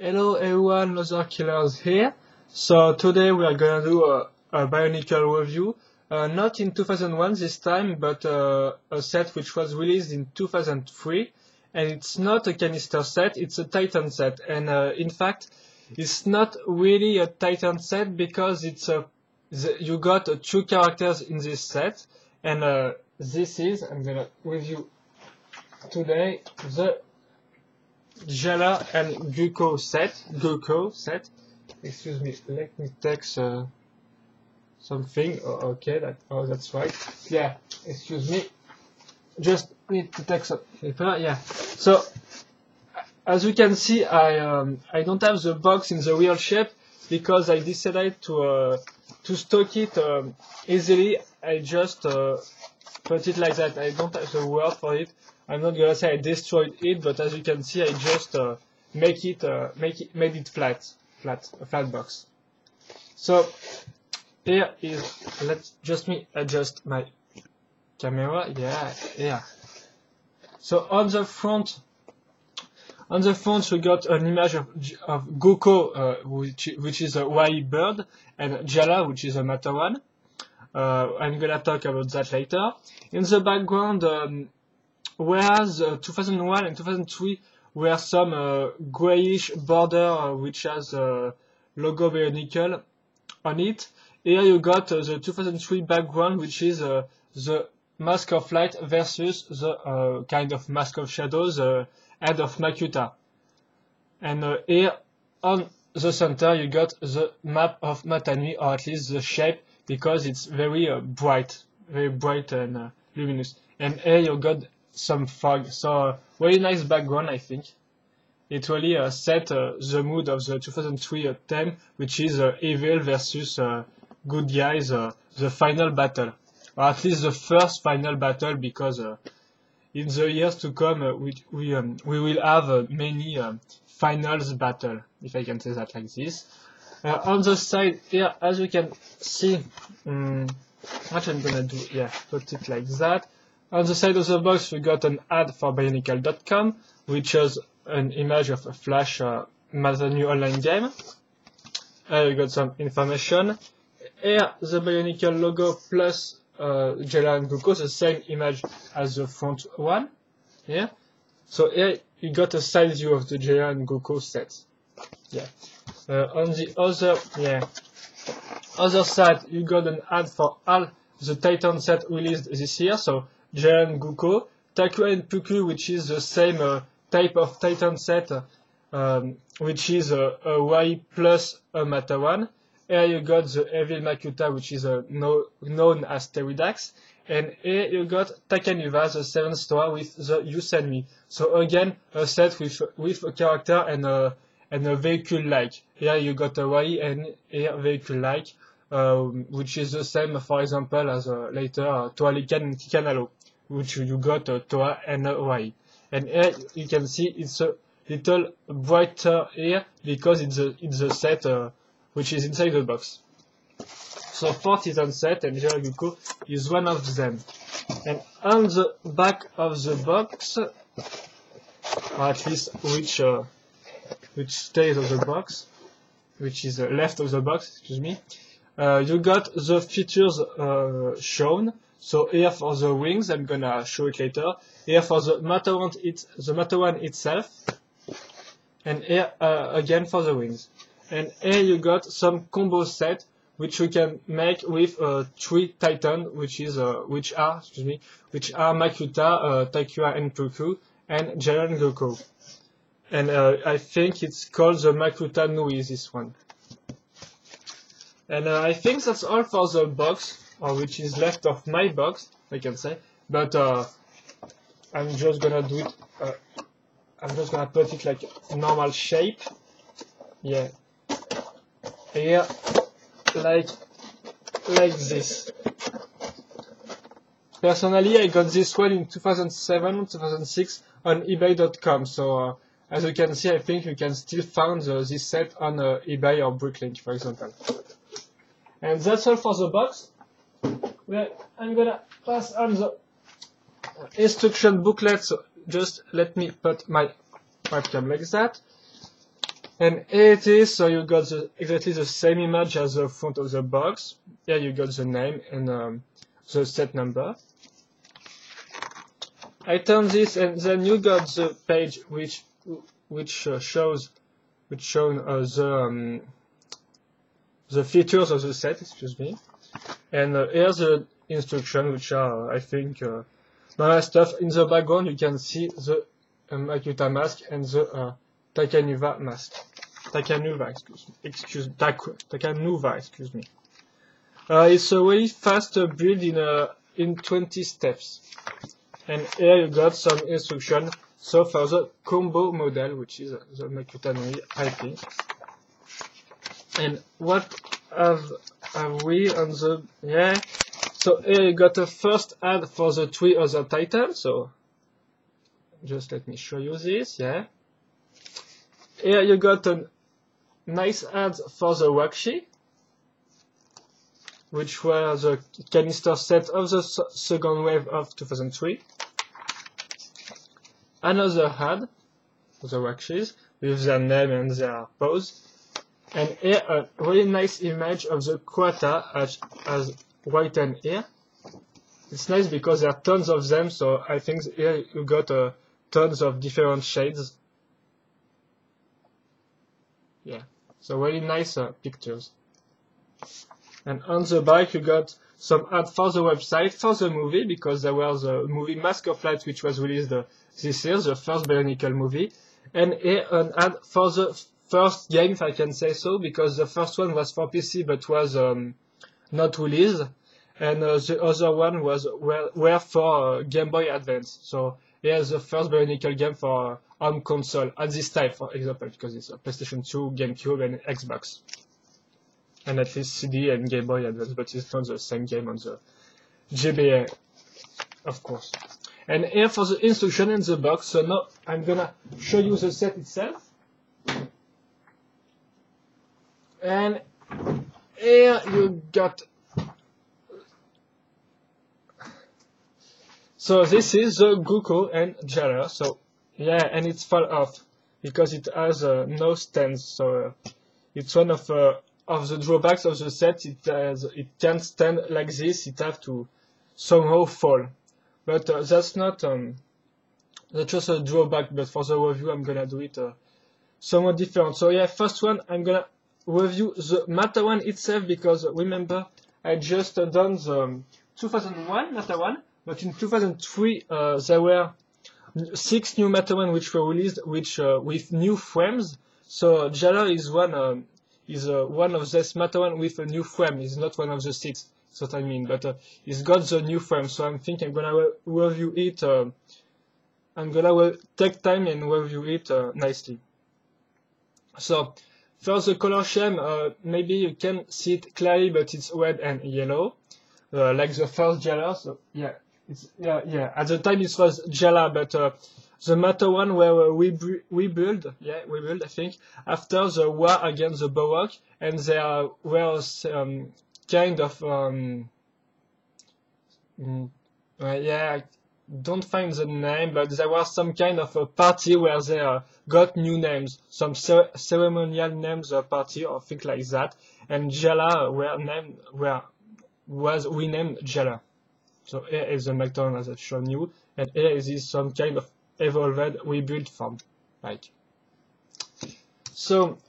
Hello everyone, Loser Killers here. So today we are gonna do a Bionicle review. Not in 2001 this time, but a set which was released in 2003. And it's not a canister set, it's a Titan set. And in fact, it's not really a Titan set because you got two characters in this set. And I'm gonna review today the Jaller and Gukko set. Excuse me, let me text something. Oh, okay, that's right. Yeah, excuse me. Just need to text some paper. Yeah. So as you can see, I don't have the box in the real shape because I decided to stock it easily. I just put it like that. I don't have the word for it. I'm not gonna say I destroyed it, but as you can see, I just made it flat, a flat box. So here is, me adjust my camera. Yeah. So on the front we got an image of Gukko, which is a white bird, and Jaller, which is a matter one. I'm gonna talk about that later. In the background, whereas 2001 and 2003 were some grayish border which has logo Bionicle on it, here you got the 2003 background, which is the Mask of Light versus the kind of Mask of Shadows head of Makuta. And here on the center you got the map of Matanui, or at least the shape, because it's very bright and luminous. And here you got some fog, so very nice background. I think it really set the mood of the 2003 theme, which is evil versus good guys, the final battle, or at least the first final battle, because in the years to come we will have many finals battle, if I can say that like this. On the side here, as you can see, what I'm gonna do, put it like that. On the side of the box, we got an ad for Bionicle.com, which is an image of a Flash Matanui online game. We got some information. Here, the Bionicle logo plus Jaller and Gukko, the same image as the front one. Yeah. So here you got a side view of the Jaller and Gukko set. Yeah. On the other side, you got an ad for all the Titan set released this year. So Jaller and Gukko, Takua and Puku, which is the same type of Titan set, which is a Y plus a Mata one. Here you got the Evil Makuta, which is known as Drawbacks. And here you got Takanuva, the 7th store with the You Send Me. So again, a set with a character and a vehicle-like. Here you got a Y, and here vehicle-like, which is the same, for example, as later Toalikan and Kikanalo, which you got Toa and a Y. And here you can see it's a little brighter here because it's a set which is inside the box. So 4 Titan set, and Jaller and Gukko is one of them. And on the back of the box, or at least which stays of the box, which is left of the box, excuse me, you got the features shown. So here for the wings, I'm gonna show it later. Here for the matter one itself, and here again for the wings. And here you got some combo set which you can make with 3 Titan, which are Makuta, Takua and Puku, and Jaller and Gukko. And I think it's called the Makuta Nui, this one. And I think that's all for the box, or which is left of my box, I can say. But I'm just gonna do it. I'm just gonna put it like normal shape. Yeah. Here, like this. Personally, I got this one in 2007, 2006 on eBay.com. So as you can see, I think you can still find this set on eBay or Bricklink, for example. And that's all for the box. I'm gonna pass on the instruction booklet. So just let me put my webcam like that. And here it is, so you got exactly the same image as the front of the box. Here you got the name and the set number. I turn this, and then you got the page which shows the features of the set. Excuse me. And here's the instruction, which are, I think, normal stuff. In the background, you can see the Makuta mask and the Takanuva mask. Takanuva, excuse me. It's a really fast build in 20 steps. And here you got some instruction. So for the combo model, which is the Makuta Nui IP. And what have we on the, yeah. So here you got a first ad for the 3 other titles. So just let me show you this, yeah. Here you got a nice ad for the Wakshi, which were the canister set of the second wave of 2003. Another ad for the Wakshis with their name and their pose. And here a really nice image of the quota as white and here. It's nice because there are tons of them, so I think here you got tons of different shades. Yeah, so really nice pictures. And on the back you got some ad for the website, for the movie, because there was a movie Mask of Light which was released this year, the first Bionicle movie. And here an ad for the first game, if I can say so, because the first one was for PC but was not released. And the other one were for Game Boy Advance. So here's the first Bionicle game for home console at this time, for example, because it's a PlayStation 2, GameCube, and Xbox. And at least CD and Game Boy Advance, but it's not the same game on the GBA, of course. And here for the instruction in the box, so now I'm gonna show you the set itself. And here you got, so this is the Gukko and Jaller, so yeah, and it's fall off because it has no stands, so it's one of the drawbacks of the set. It can't stand like this, it have to somehow fall. But that's not, that's just a drawback, but for the review I'm gonna do it somewhat different. So yeah, first one, I'm gonna review the Mata one itself, because remember, I just done the 2001 Mata one, but in 2003 there were 6 new Mata one which were released, which with new frames. So Jaller is one of this Mata one with a new frame. It's not one of the 6. That's what I mean, but it's got the new frame. So I'm thinking I'm gonna review it. I'm gonna take time and review it nicely. So for the color scheme, maybe you can see it clearly, but it's red and yellow, like the first Jaller. So yeah, yeah. At the time it was Jaller, but the Mata one were rebuilt, I think, after the war against the Baroque, and there were kind of I don't find the name, but there was some kind of a party where they got new names, some ceremonial names party or things like that, and Jaller was renamed Jaller. So here is the Mata one as I've shown you, and here is some kind of evolved rebuild form, like. So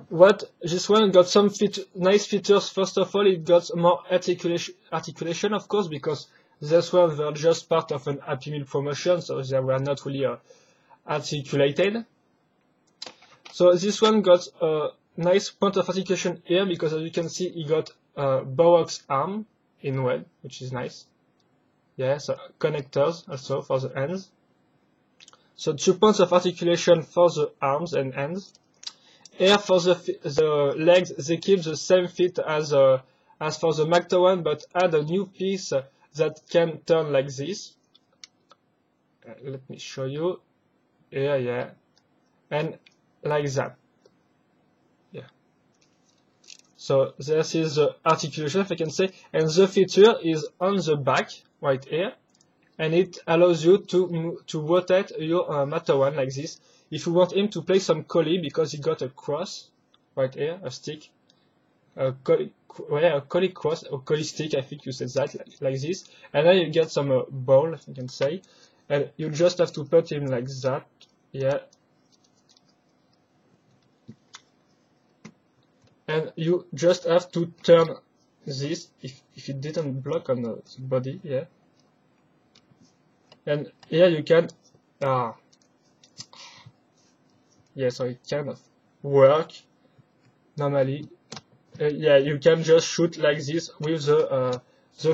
what this one got some nice features. First of all, it got more articulation, of course, because this one were just part of an Happy Meal promotion, so they were not really articulated. So this one got a nice point of articulation here, because as you can see, it got Baroque's arm in red, which is nice. Yeah, so connectors also for the ends. So 2 points of articulation for the arms and ends. Here for the legs, they keep the same fit as for the Mata one, but add a new piece that can turn like this. Let me show you. Here, yeah, and like that. Yeah. So this is the articulation, if I can say, and the feature is on the back right here, and it allows you to rotate your matter one like this. If you want him to play some collie because he got a cross right here, a stick, a collie cross or collie stick, I think you said that like this, and then you get some ball, I can say, and you just have to put him like that, yeah. And you just have to turn this if it didn't block on the body, yeah. And here you can, yeah, so it kind of work normally. Yeah, you can just shoot like this with the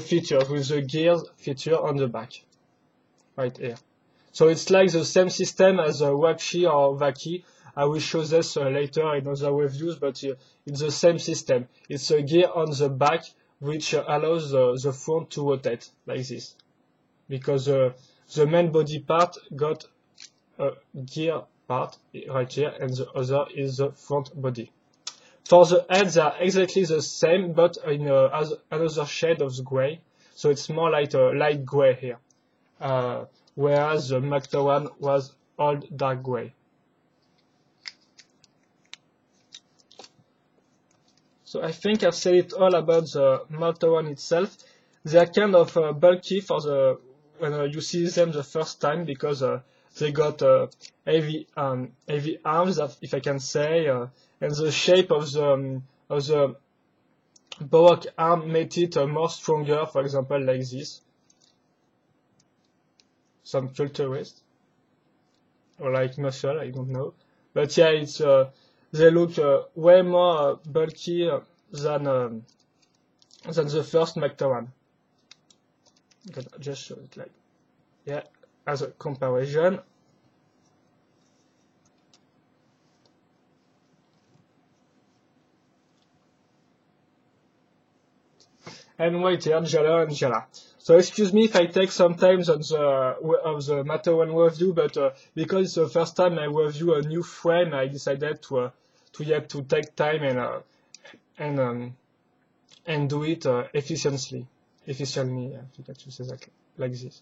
features, with the gears feature on the back, right here. So it's like the same system as a Wakshi or Vaki. I will show this later in other reviews, but it's the same system. It's a gear on the back which allows the front to rotate like this, because the main body part got a gear part right here, and the other is the front body. For the head, they are exactly the same, but in another shade of the gray. So it's more like a light gray here, whereas the Macta one was all dark gray. So I think I've said it all about the Malta one itself. They are kind of bulky for when you see them the first time, because they got heavy arms, if I can say, and the shape of the Baroque arm made it more stronger. For example, like this. Some culturist or like muscle, I don't know, but yeah, it's they look way more bulky than the first Macta one. I'm gonna just show it like, yeah, as a comparison. And wait here, Jaller and Gukko. So excuse me if I take some time on the Matter 1 review, but because it's the first time I review a new frame, I decided to take time and do it efficiently. I think to say that like this.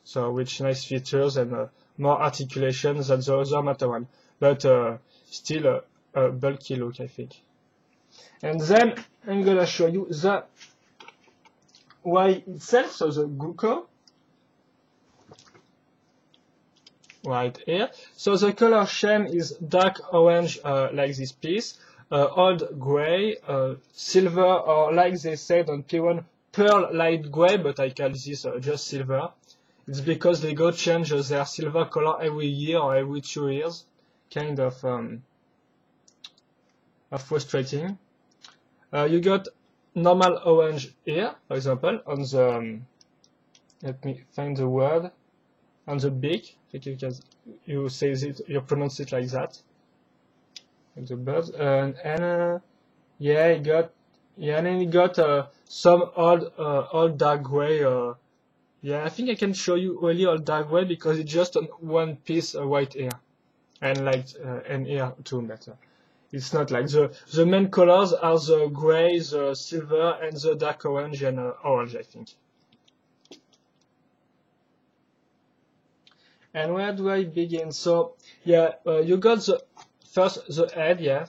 So with nice features and more articulation than the other Matter 1, but still a bulky look, I think. And then I'm gonna show you the Y itself, so the Gukko, right here. So the color scheme is dark orange, like this piece, old gray, silver, or like they said on P1, pearl light gray, but I call this just silver. It's because they go change their silver color every year or every 2 years, kind of frustrating. You got normal orange here, for example, on the, let me find the word, on the beak. I think you say it, you pronounce it like that, like the birds. Yeah, you got, yeah, and then you got some old dark gray. Yeah, I think I can show you really all dark gray because it's just on one piece white here, and like and here too better. It's not like the main colors are the gray, the silver, and the dark orange and orange, I think. And where do I begin? So yeah, you got the head, yeah.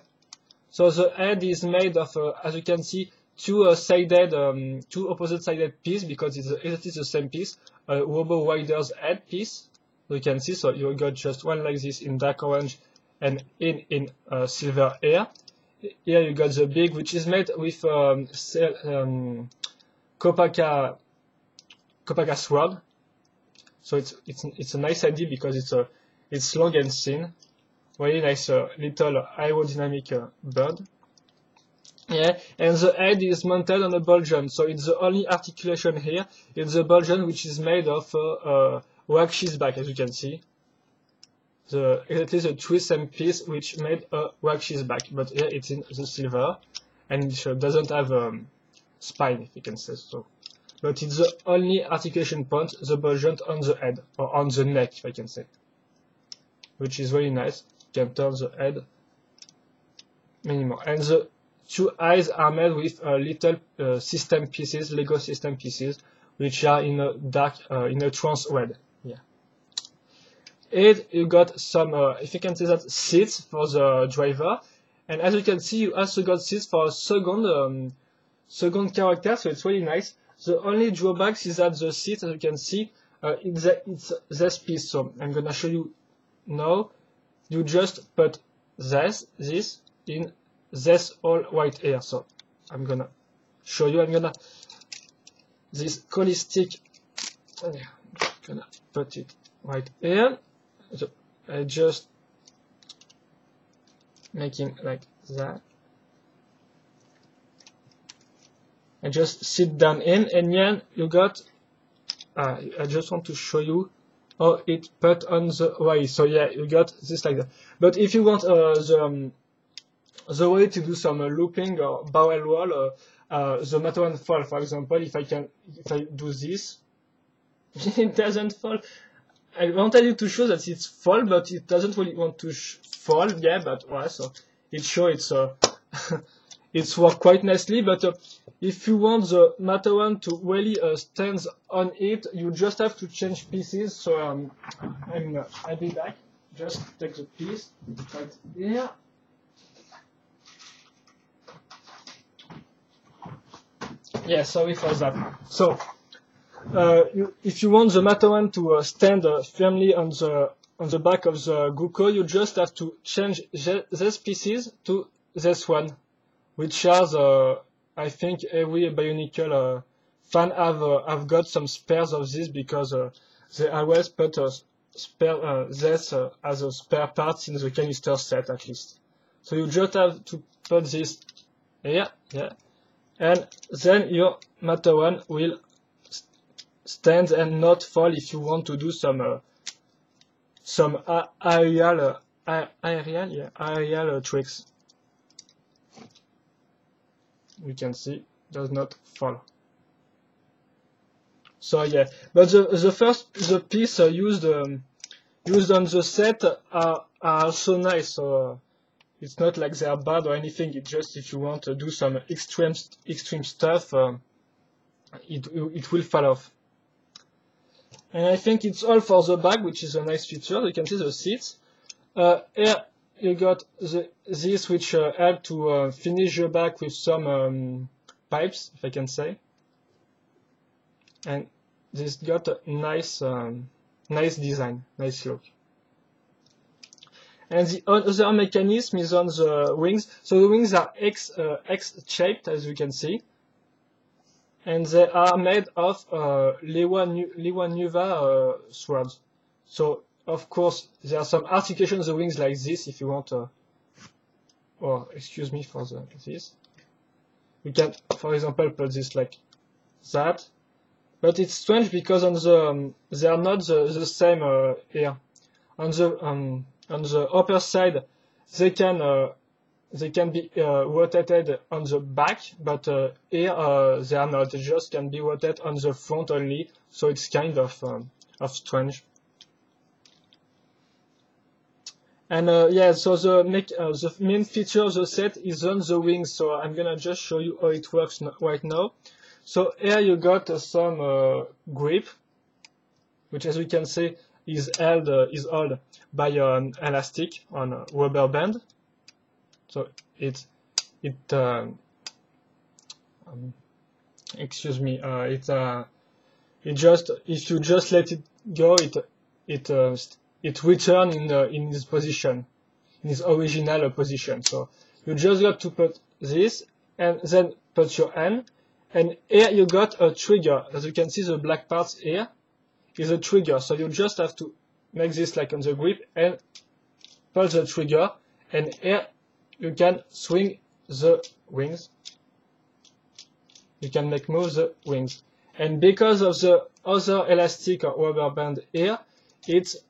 So the head is made of, as you can see, two opposite sided pieces, because it's exactly the same piece. Robo Rider's head piece. So you can see, so you got just one like this in dark orange and in silver here. Here you got the big, which is made with Kopaka sword. So it's a nice idea because it's long and thin, very nice little aerodynamic bird. Yeah, and the head is mounted on a ball joint, so it's the only articulation here. It's the ball joint which is made of Wakshi's back, as you can see. Exactly the twist and piece which made a Wakshi's back, but here it's in the silver, and it doesn't have spine, if you can say so. But it's the only articulation point, the ball joint on the head, or on the neck, if I can say, which is very nice. You can turn the head many more. And the two eyes are made with little system pieces, Lego system pieces, which are in a dark, in a trans red. Yeah. And you got some, if you can see that, seats for the driver. And as you can see, you also got seats for a second character, so it's really nice. The only drawbacks is that the seat, as you can see, it's this piece. So I'm gonna show you now. You just put this in this all white here. So I'm gonna show you. This collie stick. I'm gonna put it right here. So I just making like that. I just sit down in, and then you got, I just want to show you how it put on the way. So yeah, you got this like that. But if you want the way to do some looping or barrel roll, the Matterhorn fall, for example, if I do this, it doesn't fall. I wanted you to show that it's fall, but it doesn't really want to fall. Yeah, but well, so it shows it's worked quite nicely. But if you want the Matterhorn to really stand on it, you just have to change pieces. So I'll be back. Just take the piece right here. Yeah, sorry for that. So if you want the Matterhorn to stand firmly on the back of the Gukko, you just have to change these pieces to this one, which are I think every Bionicle fan have got some spares of this, because they always put this as a spare parts in the canister set, at least. So you just have to put this here, yeah, and then your Matterhorn will stand and not fall if you want to do some aerial tricks. You can see does not fall. So yeah, but the piece used on the set are so nice. So it's not like they are bad or anything. It's just if you want to do some extreme stuff, it will fall off. And I think it's all for the bag, which is a nice feature. You can see the seats. Here you got this, which help to finish the bag with some pipes, if I can say. And this got a nice design, nice look. And the other mechanism is on the wings. So the wings are X-shaped, as you can see. And they are made of Lewa swords. So, of course, there are some articulations of the wings like this, if you want or excuse me for this. You can, for example, put this like that. But it's strange because on they are not the same here. On the upper side, they can be rotated on the back, but here they are not. They just can be rotated on the front only, so it's kind of strange. And yeah, so the main feature of the set is on the wings. So I'm gonna just show you how it works right now. So here you got some grip, which, as we can see, is held by an elastic on a rubber band. So excuse me, it just, if you just let it go, it return in its position, in its original position. So you just got to put this and then put your hand, and here you got a trigger. As you can see, the black parts here is a trigger. So you just have to make this like on the grip and pull the trigger, and here you can swing the wings. You can make move the wings. And because of the other elastic or rubber band here, excuse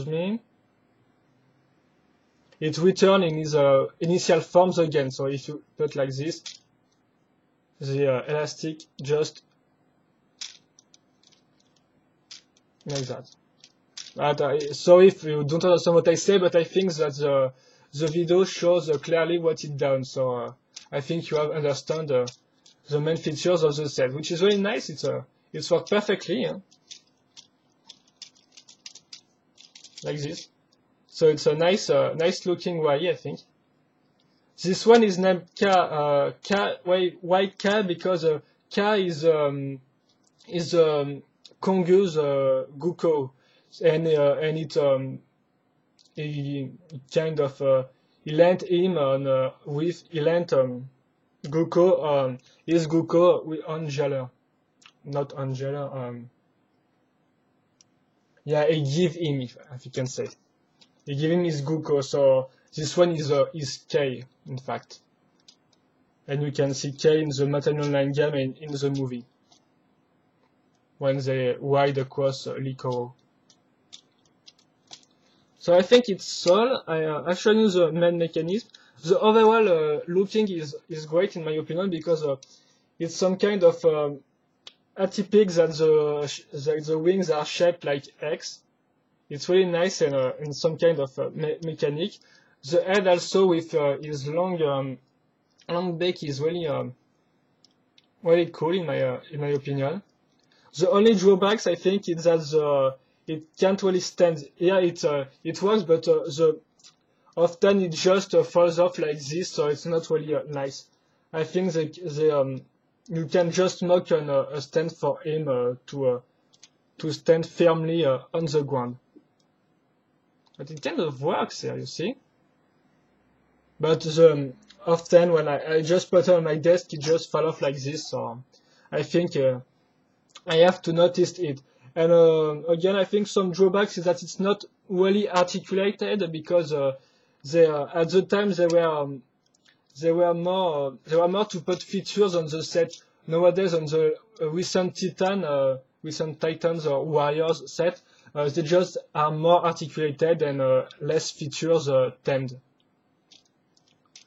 me, it returns in its initial forms again. So if you put like this, the elastic just like that. So if you don't understand what I say, but I think that the video shows clearly what it does. So I think you have understand the main features of the set, which is really nice. It's worked perfectly, like this. So it's a nice looking UI, I think. This one is named K. Why K? Because K is Kongu's Gukko, and he kind of he lent him on he lent Gukko his Gukko on Jaller, not on Jaller. Yeah, he give him, if you can say, he give him his Gukko. So this one is K, in fact, and you can see K in the Maternal Online game and in the movie when they ride across Likoro. So I think it's all. I've shown you the main mechanism. The overall looking is great in my opinion, because it's some kind of atypical that the wings are shaped like X. It's really nice, and in some kind of mechanic. The head also with his long beak is really cool in my opinion. The only drawbacks, I think, is that it can't really stand. Yeah, it works, but often it just falls off like this, so it's not really nice. I think you can just make a stand for him to stand firmly on the ground. But it kind of works here, you see. But often when I just put it on my desk, it just fall off like this. So I think I have to notice it. And again, I think some drawbacks is that it's not really articulated, because at the time they were more to put features on the set. Nowadays, on the recent Titans or Warriors set, they just are more articulated and less features themed.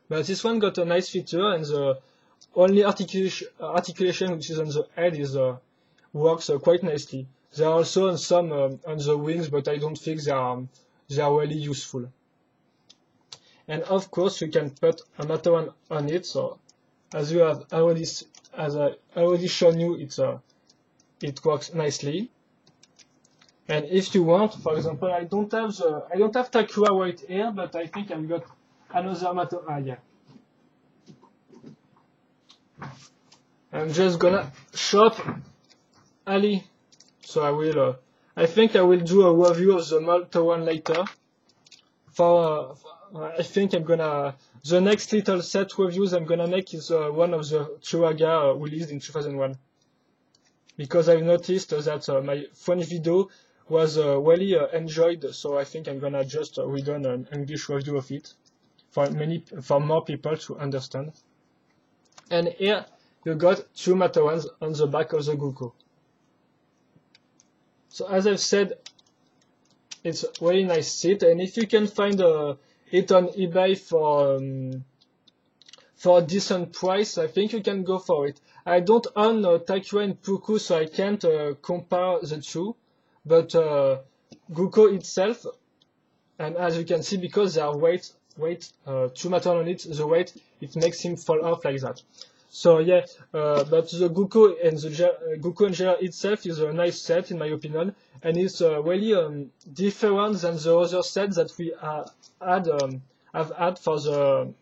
But this one got a nice feature, and the only articulation which is on the head works quite nicely. There are also some on the wings, but I don't think they are really useful. And of course, you can put another one on it. So as I already shown you, it works nicely. And if you want, for example, I don't have Takura right here, but I think I've got another matter. Yeah. I'm just gonna shop Ali. So I think I will do a review of the Malta one later. I think the next little set reviews I'm gonna make is one of the Chihuahua released in 2001. Because I've noticed that my French video was really enjoyed, so I think I'm gonna just redone an English review of it for more people to understand. And here you got two Matawans on the back of the Gukko. So as I've said, it's a really nice set, and if you can find it on eBay for a decent price, I think you can go for it. I don't own Takura and Puku, so I can't compare the two, but Gukko itself, and as you can see, because they are two matter on it, the weight, it makes him fall off like that. So yeah, but the Gukko and Jaller itself is a nice set in my opinion, and it's really different than the other sets that we have had for the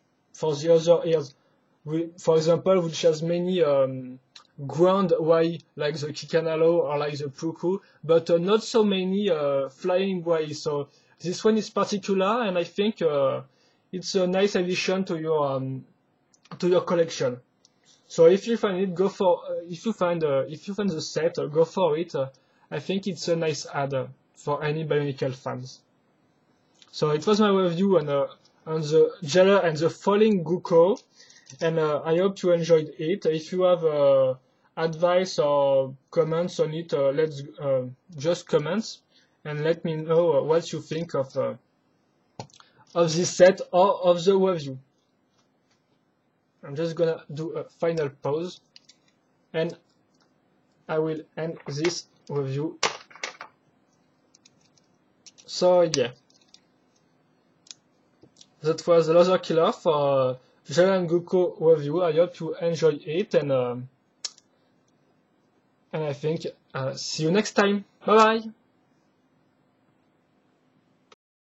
other years. For example, which has many ground way like the Kikanalo or like the Puku, but not so many flying ways. So this one is particular, and I think it's a nice addition to your collection. So if you find it, go for. If you find the set, go for it. I think it's a nice add for any Bionicle fans. So it was my review on the Jaller and the Falling Gukko, and I hope you enjoyed it. If you have advice or comments on it, let's just comments and let me know what you think of this set or of the review. I'm just gonna do a final pause, and I will end this review. So yeah, that was Laser Killer for Jaller and Gukko review. I hope you enjoy it, and I think see you next time. Bye bye.